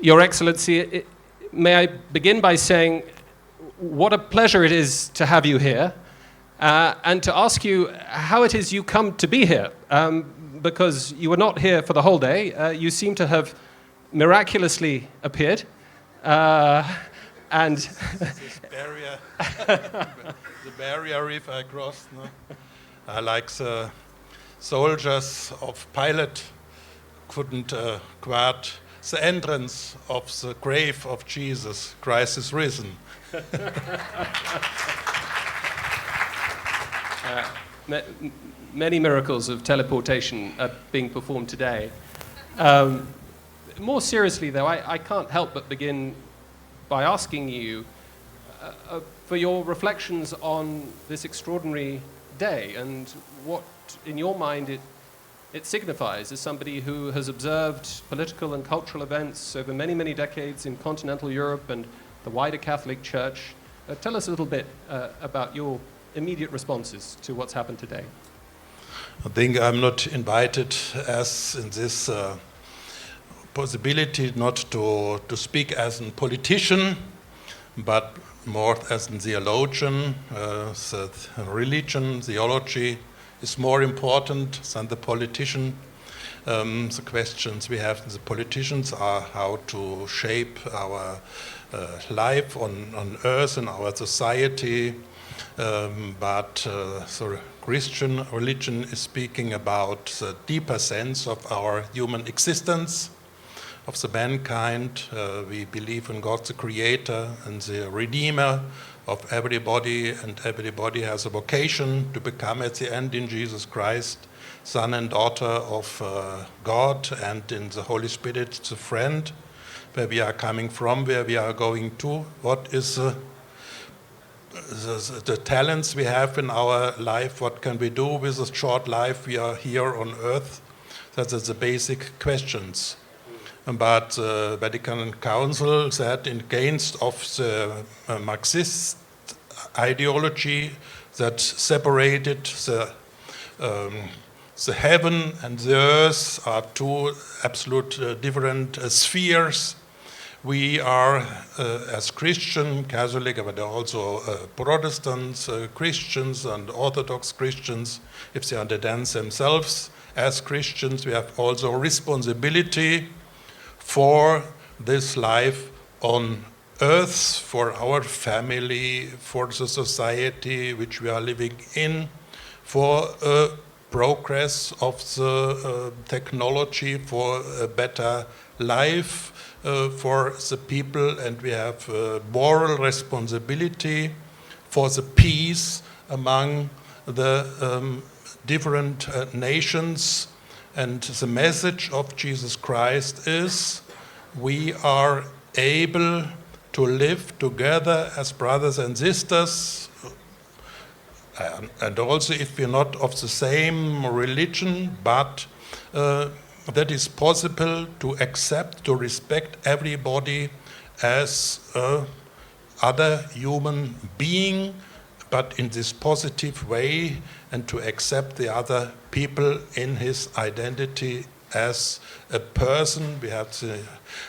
Your Excellency, may I begin by saying what a pleasure it is to have you here, and to ask you how it is you come to be here, because you were not here for the whole day. You seem to have miraculously appeared, and this barrier, the barrier reef I crossed. No? Like the soldiers of Pilate couldn't guard the entrance of the grave of Jesus. Christ is risen. Many miracles of teleportation are being performed today. More seriously, though, I can't help but begin by asking you for your reflections on this extraordinary day and what, in your mind, it signifies as somebody who has observed political and cultural events over many, many decades in continental Europe and the wider Catholic Church. Tell us a little bit about your immediate responses to what's happened today. I think I'm not invited as in this possibility not to speak as a politician, but more as a theologian. The religion, theology is more important than the politician. The questions we have in the politicians are how to shape our life on earth and our society. But the Christian religion is speaking about the deeper sense of our human existence, of the mankind. We believe in God the Creator and the Redeemer of everybody, and everybody has a vocation to become at the end in Jesus Christ, son and daughter of God, and in the Holy Spirit, the friend, where we are coming from, where we are going to, what is the talents we have in our life, what can we do with a short life we are here on earth. That is the basic questions. But the Vatican Council said against of the Marxist ideology that separated the heaven and the earth are two absolute different spheres. We are, as Christian, Catholic, but also Protestants, Christians and Orthodox Christians, if they understand themselves as Christians, we have also responsibility for this life on earth, for our family, for the society which we are living in, for progress of the technology, for a better life for the people, and we have moral responsibility for the peace among the different nations. And the message of Jesus Christ is we are able to live together as brothers and sisters, and also if we're not of the same religion, but that is possible to accept, to respect everybody as other human being, but in this positive way, and to accept the other people in his identity as a person. We have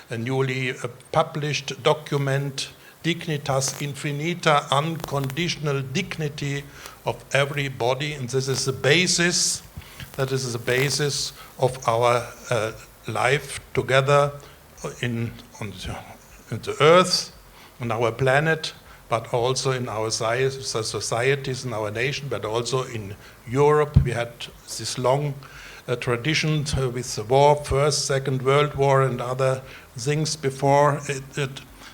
a newly published document, Dignitas Infinita, unconditional dignity of everybody, and this is the basis. That is the basis of our life together on the earth, on our planet, but also in our societies, in our nation, but also in Europe. We had this long tradition with the war, First, Second World War, and other things before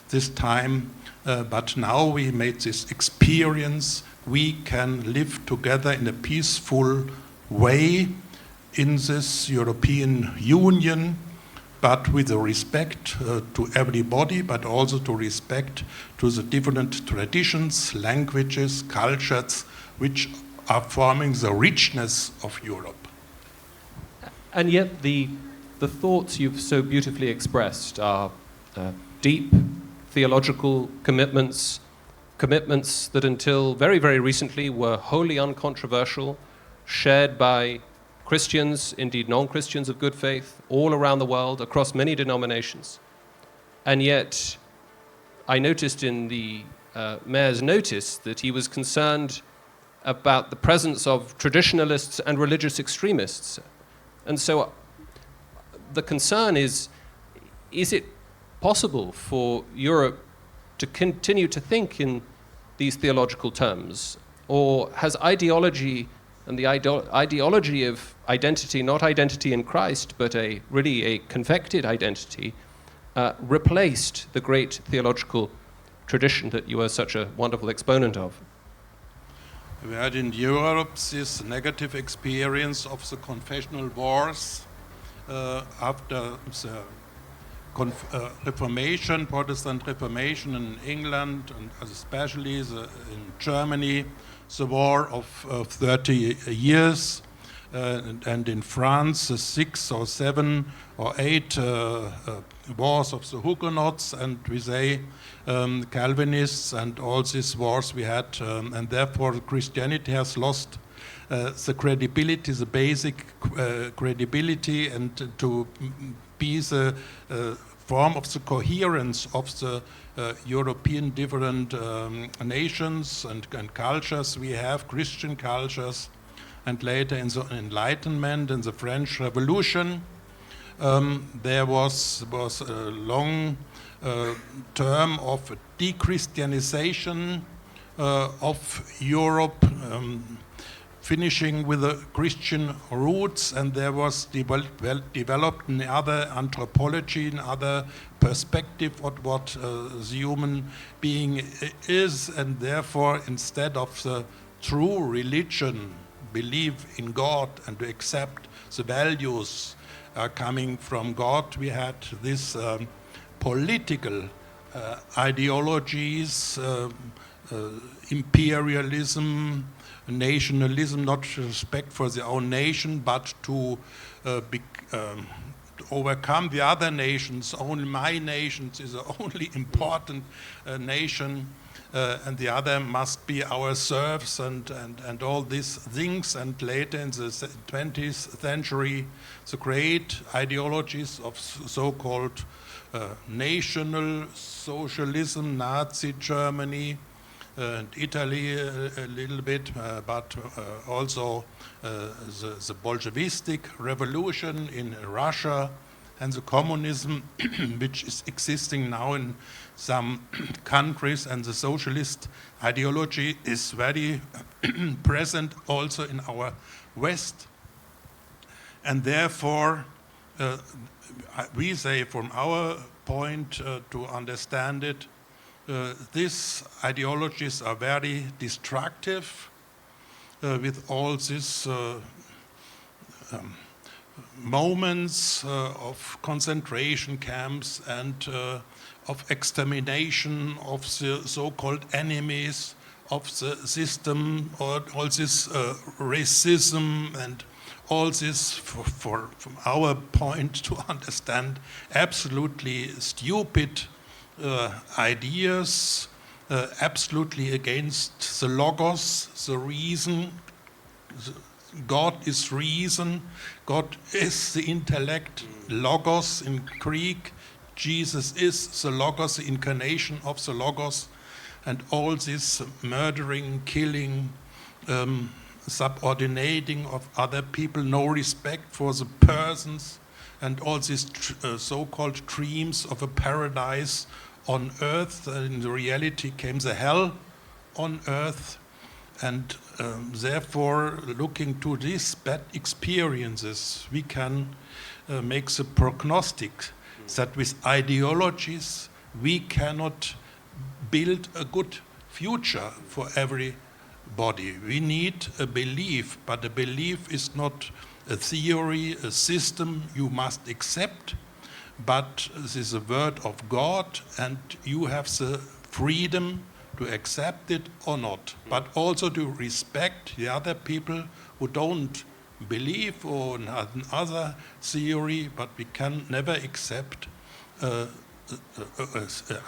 this time. But now we made this experience. We can live together in a peaceful way in this European Union, but with a respect to everybody, but also to respect to the different traditions, languages, cultures, which are forming the richness of Europe. And yet the thoughts you've so beautifully expressed are deep theological commitments that until very, very recently were wholly uncontroversial, shared by Christians, indeed non-Christians of good faith, all around the world, across many denominations. And yet, I noticed in the mayor's notice that he was concerned about the presence of traditionalists and religious extremists. And so the concern is it possible for Europe to continue to think in these theological terms? Or has ideology and the ideology of identity, not identity in Christ, but really a confected identity, replaced the great theological tradition that you are such a wonderful exponent of? We had in Europe this negative experience of the confessional wars after the Reformation, Protestant Reformation in England, and especially in Germany, the war of 30 years, and in France, the 6 or 7 or 8 wars of the Huguenots, and we say Calvinists, and all these wars we had, and therefore Christianity has lost the credibility, the basic credibility, and to be the form of the coherence of the European different nations and cultures. We have Christian cultures, and later in the Enlightenment and the French Revolution, there was a long term of de-Christianization of Europe, finishing with the Christian roots, and there was developed another anthropology, another perspective of what the human being is, and therefore instead of the true religion, believe in God and to accept the values coming from God, we had this political ideologies, imperialism, nationalism, not respect for their own nation, but to overcome the other nations. Only my nation is the only important nation, and the other must be our serfs, and all these things. And later in the 20th century, the great ideologies of so-called national socialism, Nazi Germany, and Italy a little bit, but also the Bolshevistic revolution in Russia, and the communism which is existing now in some countries, and the socialist ideology is very present also in our West. And therefore, we say from our point to understand it, these ideologies are very destructive with all these moments of concentration camps and of extermination of the so-called enemies of the system, or all this racism and all this, from our point to understand, absolutely stupid ideas, absolutely against the logos, the reason. God is reason, God is the intellect, logos in Greek, Jesus is the logos, the incarnation of the logos, and all this murdering, killing, subordinating of other people, no respect for the persons, and all these so-called dreams of a paradise on earth. In the reality came the hell on earth, and therefore, looking to these bad experiences, we can make the prognostic that with ideologies we cannot build a good future for everybody. We need a belief, but a belief is not a theory, a system you must accept, but this is a word of God, and you have the freedom to accept it or not, but also to respect the other people who don't believe or another theory, but we can never accept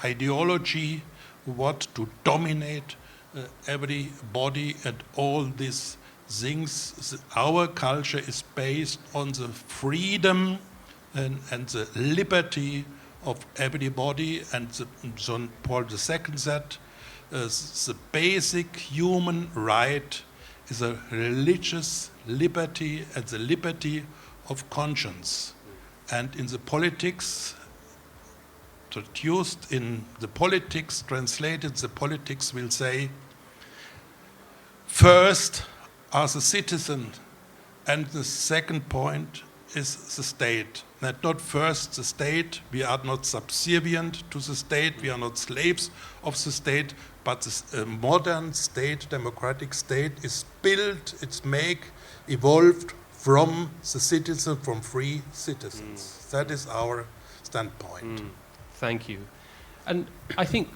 ideology what to dominate everybody and all these things. Our culture is based on the freedom and the liberty of everybody, and John Paul II said, the basic human right is a religious liberty and the liberty of conscience. And in the politics, traduced in the politics, translated, the politics will say, first are the citizen, and the second point is the state. And not first the state, we are not subservient to the state, we are not slaves of the state, but the modern state, democratic state, is built, it's evolved from the citizen, from free citizens. That is our standpoint. Thank you. And I think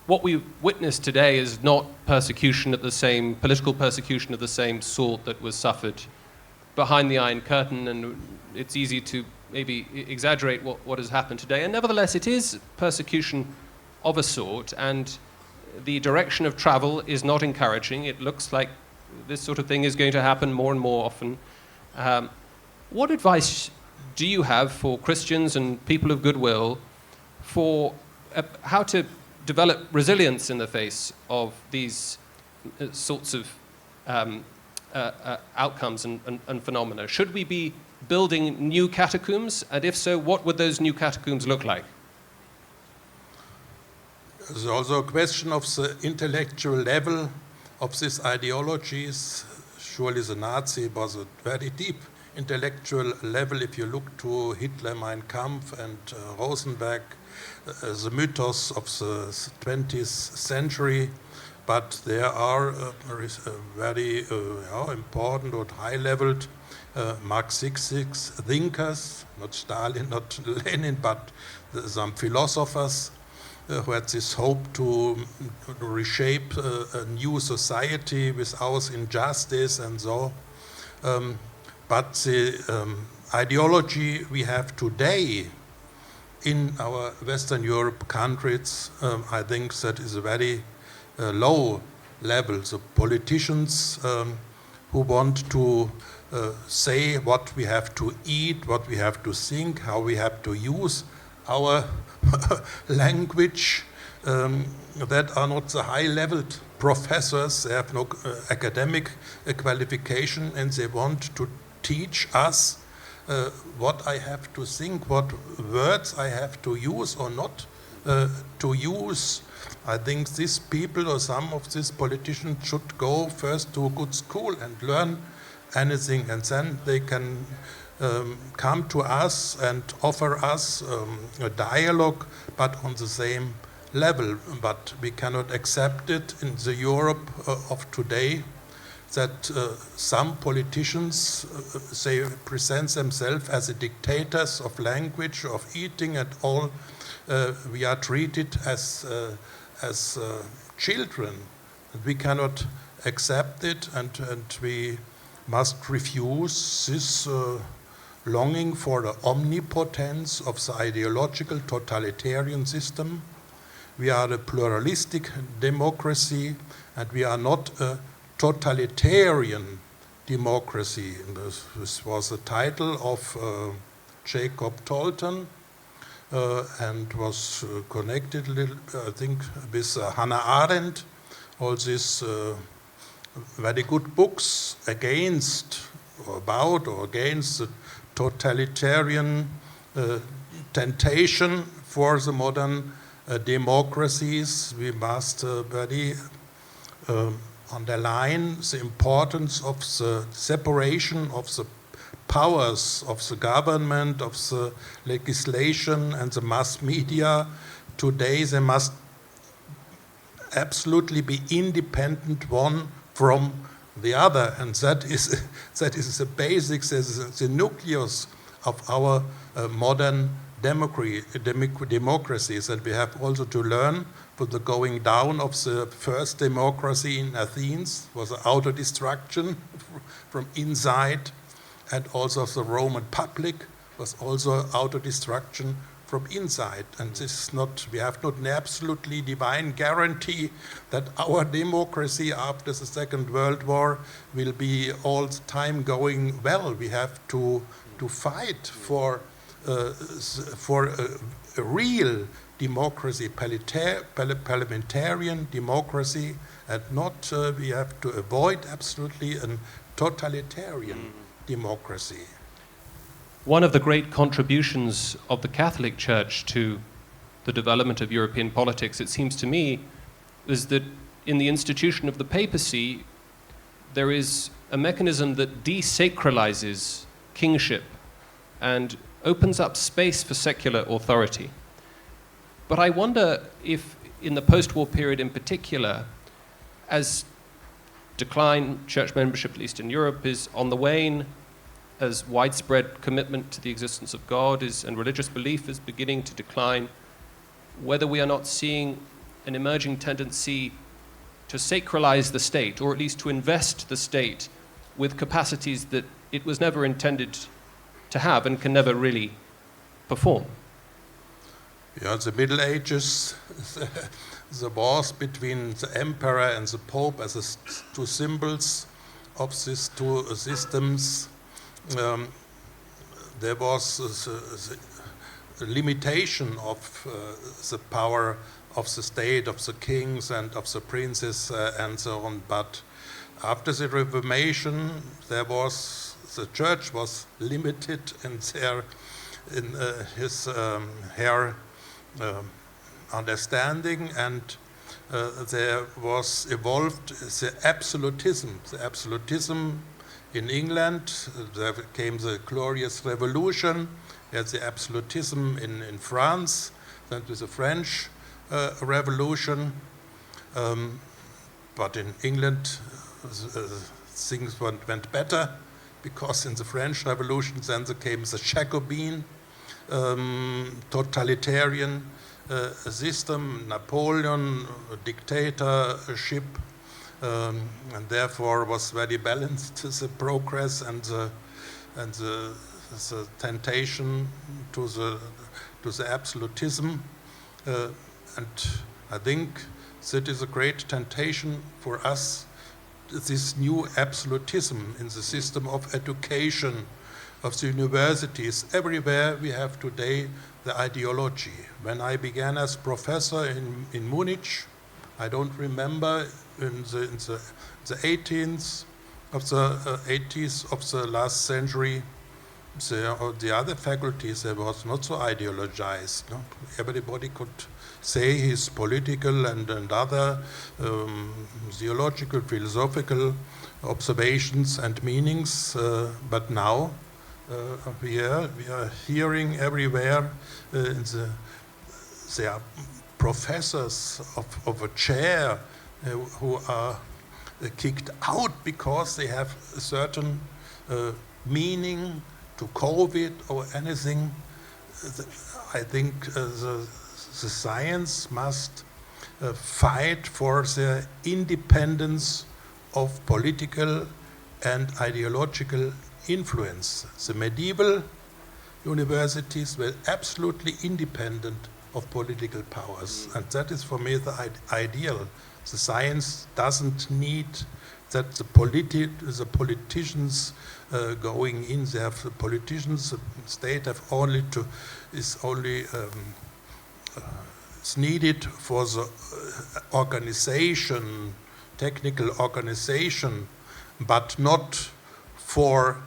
what we witnessed today is not persecution at the same, political persecution of the same sort that was suffered behind the Iron Curtain, and it's easy to maybe exaggerate what has happened today. And nevertheless, it is persecution of a sort, and the direction of travel is not encouraging. It looks like this sort of thing is going to happen more and more often. What advice do you have for Christians and people of goodwill for how to develop resilience in the face of these sorts of outcomes and phenomena? Should we be building new catacombs? And if so, what would those new catacombs look like? There's also a question of the intellectual level of these ideologies. Surely the Nazi was a very deep intellectual level. If you look to Hitler, Mein Kampf, and Rosenberg, the mythos of the 20th century, but there are very important or high-leveled Marxistic thinkers, not Stalin, not Lenin, but some philosophers who had this hope to reshape a new society without injustice and so. But the ideology we have today in our Western Europe countries, I think that is a very low level. The politicians who want to say what we have to eat, what we have to think, how we have to use our language, that are not the high-leveled professors. They have no academic qualification, and they want to teach us what I have to think, what words I have to use or not to use. I think these people or some of these politicians should go first to a good school and learn anything, and then they can come to us and offer us a dialogue, but on the same level. But we cannot accept it in the Europe of today that some politicians they present themselves as the dictators of language, of eating, and all. We are treated as children. We cannot accept it, and we must refuse this longing for the omnipotence of the ideological totalitarian system. We are a pluralistic democracy, and we are not a totalitarian democracy. This was the title of Jacob Tolton, and was connected, I think, with Hannah Arendt. All these very good books against or about or against the totalitarian temptation for the modern democracies. We must very underline the importance of the separation of the powers of the government, of the legislation, and the mass media. Today they must absolutely be independent one from the other, and that is the basics, the nucleus of our modern democracies. And we have also to learn from the going down of the first democracy in Athens was auto-destruction from inside, and also the Roman Republic was also auto-destruction from inside. And this is not, we have not an absolutely divine guarantee that our democracy after the Second World War will be all the time going well. We have to fight for for a real democracy, parliamentarian democracy, and not we have to avoid absolutely a totalitarian democracy. One of the great contributions of the Catholic Church to the development of European politics, it seems to me, is that in the institution of the papacy, there is a mechanism that desacralizes kingship and opens up space for secular authority. But I wonder if, in the post-war period in particular, as church membership, at least in Europe, is on the wane, as widespread commitment to the existence of God and religious belief is beginning to decline, whether we are not seeing an emerging tendency to sacralize the state, or at least to invest the state with capacities that it was never intended to have and can never really perform. Yeah, the Middle Ages, the wars between the emperor and the pope as two symbols of these two systems, there was a limitation of the power of the state, of the kings and of the princes and so on. But after the Reformation, the church was limited in his understanding, and there was evolved the absolutism. The absolutism in England, there came the Glorious Revolution. There's the absolutism in France, then with the French Revolution. But in England, things went better, because in the French Revolution then there came the Jacobin totalitarian system, Napoleon, dictatorship, and therefore was very balanced the progress and the temptation to the absolutism, and I think that is a great temptation for us, this new absolutism in the system of education, of the universities. Everywhere we have today the ideology. When I began as professor in Munich, I don't remember in the 80s of the last century, the other faculties, there was not so ideologized. No? Everybody could say his political and other theological, philosophical observations and meanings, but now we are hearing everywhere there are professors of a chair who are kicked out because they have a certain meaning to COVID or anything. I think the science must fight for the independence of political and ideological influence. The medieval universities were absolutely independent of political powers, and that is for me the ideal. The science doesn't need that the politicians going in there. The politicians, the state is needed for the organization, technical organization, but not for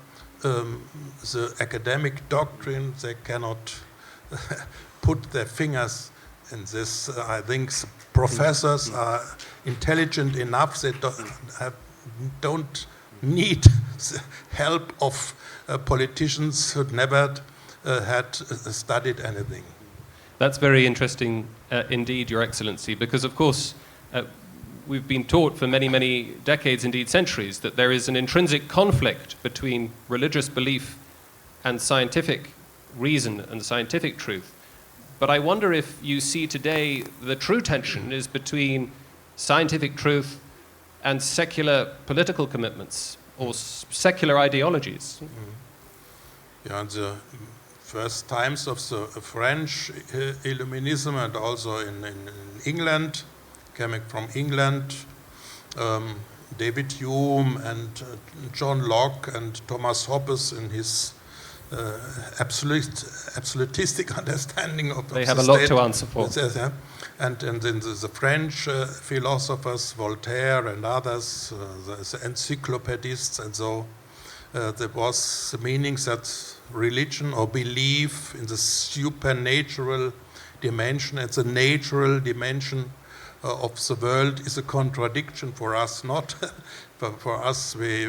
the academic doctrine. They cannot put their fingers in this. I think professors are intelligent enough. They don't need the help of politicians who never had studied anything. That's very interesting indeed, Your Excellency, because of course we've been taught for many, many decades, indeed centuries, that there is an intrinsic conflict between religious belief and scientific reason and scientific truth. But I wonder if you see today the true tension is between scientific truth and secular political commitments or secular ideologies. Yeah, in the first times of the French Illuminism and also in England, coming from England, David Hume and John Locke and Thomas Hobbes in his absolutistic understanding of They of have the a lot state. to answer for. And then the French philosophers, Voltaire and others, the encyclopedists, and so there was the meaning that religion or belief in the supernatural dimension and the natural dimension of the world is a contradiction for us, not for us. We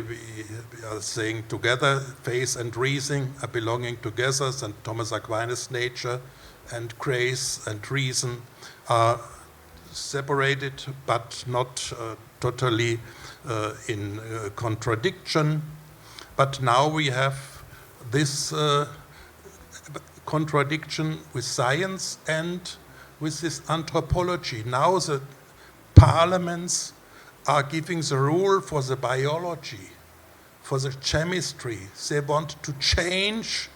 are saying together, faith and reason are belonging together, and Thomas Aquinas' nature and grace and reason are separated, but not totally in contradiction. But now we have this contradiction with science and with this anthropology. Now the parliaments are giving the rule for the biology, for the chemistry. They want to change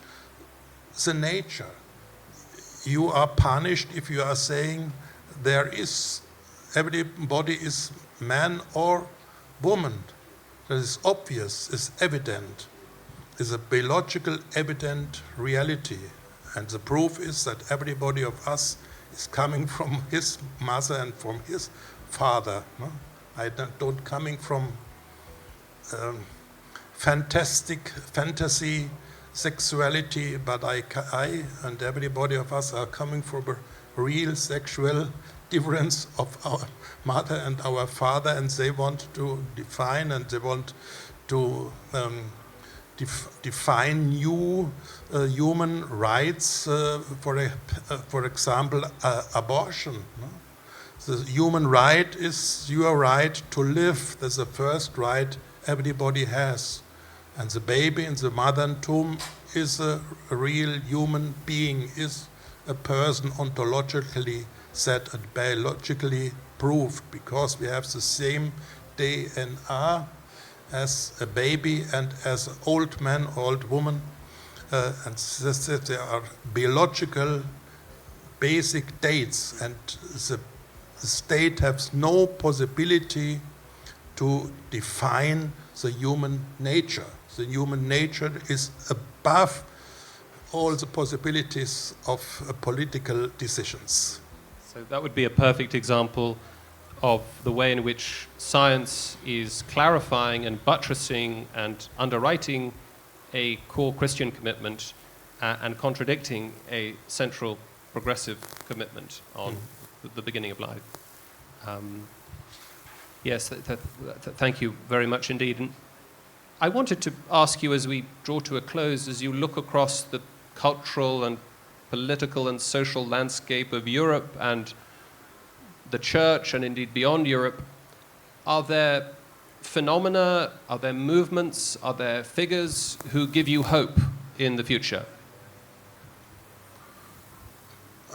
the nature. You are punished if you are saying everybody is man or woman. That is obvious, is evident, is a biological evident reality. And the proof is that everybody of us is coming from his mother and from his father. No? I don't coming from fantasy sexuality, but I and everybody of us are coming from a real sexual difference of our mother and our father, and they want to define and they want to define new human rights, for example, abortion. No? The human right is your right to live. That's the first right everybody has. And the baby in the mother tomb is a real human being, is a person ontologically said and biologically proved, because we have the same DNA as a baby and as an old man, old woman. And there are biological basic dates, and the state has no possibility to define the human nature. The human nature is above all the possibilities of political decisions. So that would be a perfect example of the way in which science is clarifying and buttressing and underwriting a core Christian commitment and contradicting a central progressive commitment on the beginning of life. Yes, thank you very much indeed. And I wanted to ask you, as we draw to a close, as you look across the cultural and political and social landscape of Europe and the church, and indeed beyond Europe, are there phenomena, are there movements, are there figures who give you hope in the future?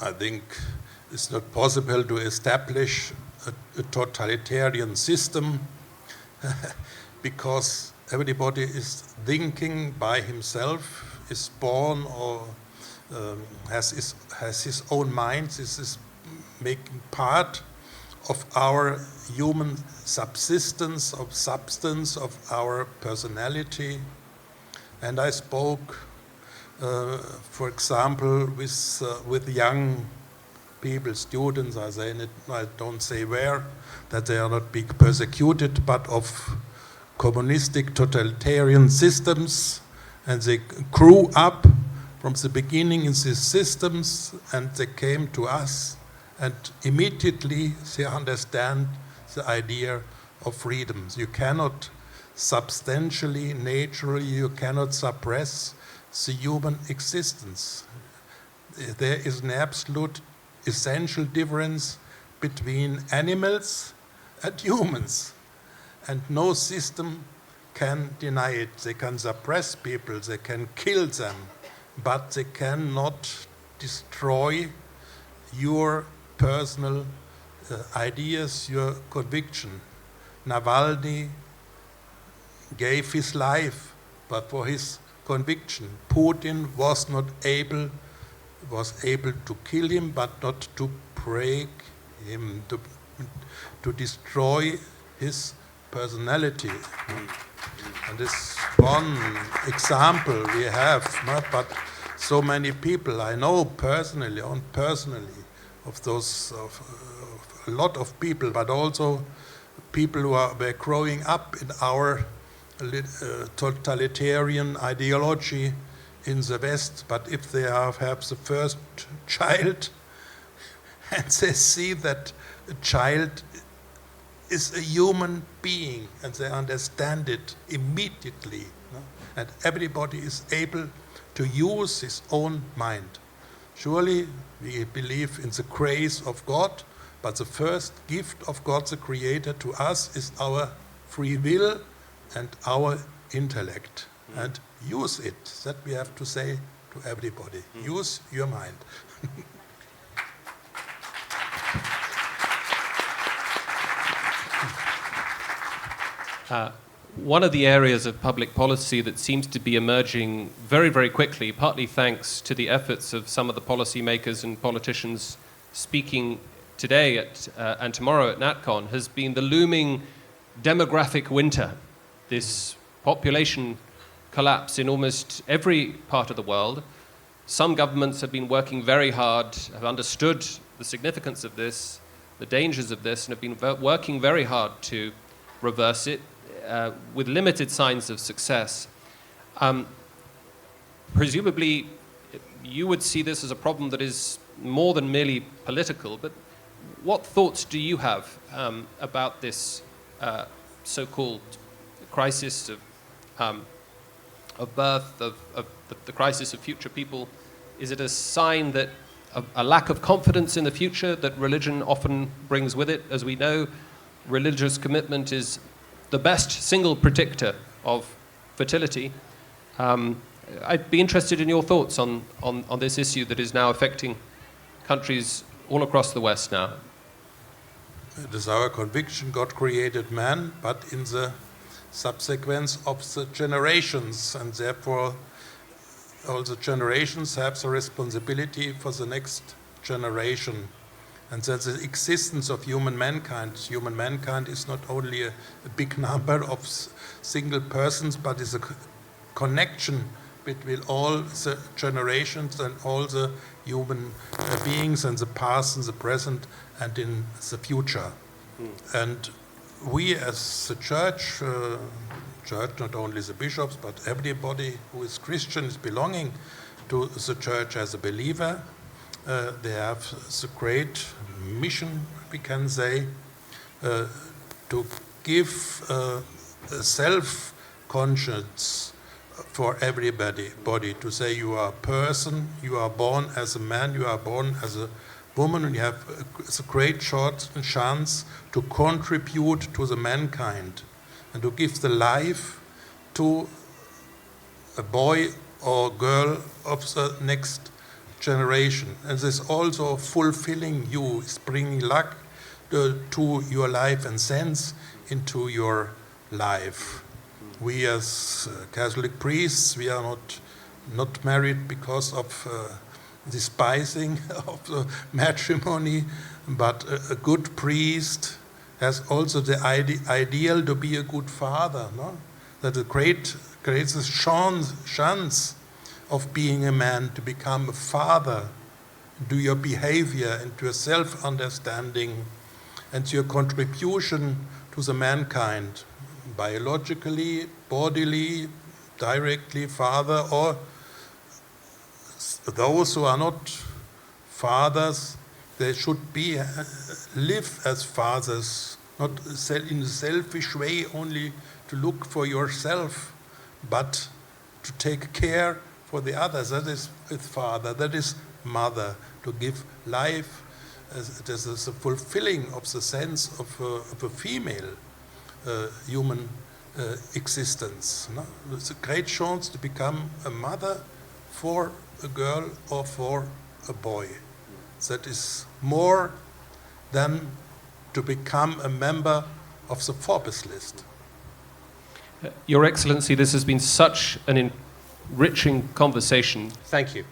I think it's not possible to establish a totalitarian system because everybody is thinking by himself, is born or has his own mind. This is making part of our human subsistence, of substance, of our personality. And I spoke, for example, with young people, students, I don't say where, that they are not being persecuted, but of communistic totalitarian systems, and they grew up from the beginning in these systems, and they came to us, and immediately they understand the idea of freedom. You cannot substantially, naturally, you cannot suppress the human existence. There is an absolute essential difference between animals and humans, and no system can deny it. They can suppress people, they can kill them, but they cannot destroy your personal ideas, your conviction. Navalny gave his life, but for his conviction. Putin was able to kill him, but not to break him, to destroy his personality. And this one example we have, but so many people I know personally, of those, of a lot of people, but also people who were growing up in our totalitarian ideology in the West, but if they have the first child and they see that a child is a human being and they understand it immediately, no? And everybody is able to use his own mind. Surely we believe in the grace of God, but the first gift of God the Creator to us is our free will and our intellect. And use it. That we have to say to everybody. Use your mind. One of the areas of public policy that seems to be emerging very, very quickly, partly thanks to the efforts of some of the policymakers and politicians speaking today and tomorrow at NatCon, has been the looming demographic winter, this population collapse in almost every part of the world. Some governments have been working very hard, have understood the significance of this, the dangers of this, and have been working very hard to reverse it with limited signs of success. Presumably, you would see this as a problem that is more than merely political, but what thoughts do you have about this so-called crisis of birth, of the crisis of future people? Is it a sign that a lack of confidence in the future that religion often brings with it? As we know, religious commitment is the best single predictor of fertility. I'd be interested in your thoughts on this issue that is now affecting countries all across the West now. It is our conviction God created man, but in the subsequence of the generations, and therefore all the generations have the responsibility for the next generation. And that the existence of human mankind is not only a big number of single persons, but is a connection between all the generations and all the human beings in the past, in the present, and in the future. And we as the church, not only the bishops, but everybody who is Christian is belonging to the church as a believer. They have the great mission, we can say, to give a self-conscience for everybody, to say you are a person, you are born as a man, you are born as a woman, and you have a great chance to contribute to the mankind and to give the life to a boy or girl of the next generation. And this also fulfilling you, is bringing luck to your life and sense into your life. We as Catholic priests, we are not married because of despising of the matrimony, but a good priest has also the ideal to be a good father, no? That a greatest chance of being a man to become a father, to your behavior and to your self-understanding and to your contribution to the mankind, biologically, bodily, directly, father, or those who are not fathers, they should live as fathers, not in a selfish way only to look for yourself, but to take care for the others. That is father, that is mother, to give life. It is a fulfilling of the sense of a female human existence. No? It's a great chance to become a mother for a girl or for a boy. That is more than to become a member of the Forbes list. Your Excellency, this has been such an enriching conversation. Thank you.